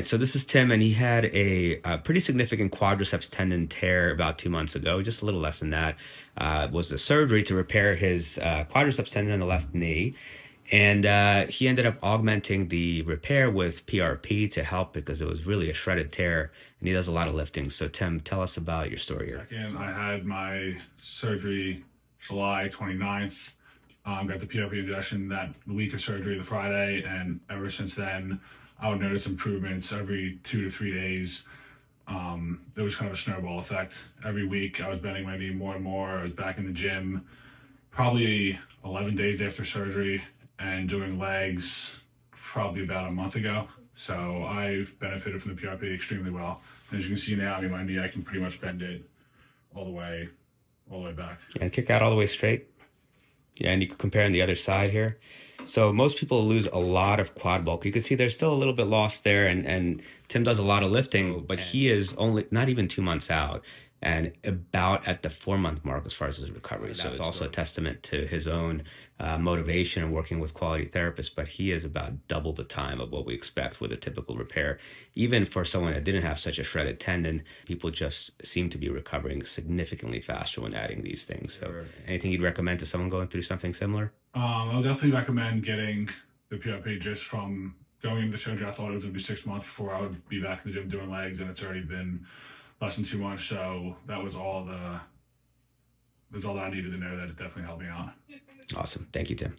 right, so this is Tim, and he had a pretty significant quadriceps tendon tear about 2 months ago, just a little less than that. Was a surgery to repair his quadriceps tendon in the left knee. And he ended up augmenting the repair with PRP to help because it was really a shredded tear, and he does a lot of lifting. So, Tim, tell us about your story here. Second, I had my surgery July 29th. Got the PRP injection that week of surgery, the Friday, and ever since then, I would notice improvements every 2 to 3 days. There was kind of a snowball effect. Every week, I was bending my knee more and more. I was back in the gym, probably 11 days after surgery, and doing legs probably about a month ago. So I've benefited from the PRP extremely well. And as you can see now, I mean, my knee, I can pretty much bend it all the way back. Yeah, and kick out all the way straight. Yeah, and you can compare on the other side here. So most people lose a lot of quad bulk. You can see there's still a little bit lost there, and Tim does a lot of lifting, but he is only not even 2 months out and about at the 4 month mark as far as his recovery. So it's also a testament to his own motivation and working with quality therapists, but he is about double the time of what we expect with a typical repair. Even for someone that didn't have such a shredded tendon, people just seem to be recovering significantly faster when adding these things. So anything you'd recommend to someone going through something similar? I'll definitely recommend getting the PRP just from going into the surgery. I thought it was going to be 6 months before I would be back in the gym doing legs, and it's already been less than 2 months. So that was all that I needed to know. That it definitely helped me out. Awesome. Thank you, Tim.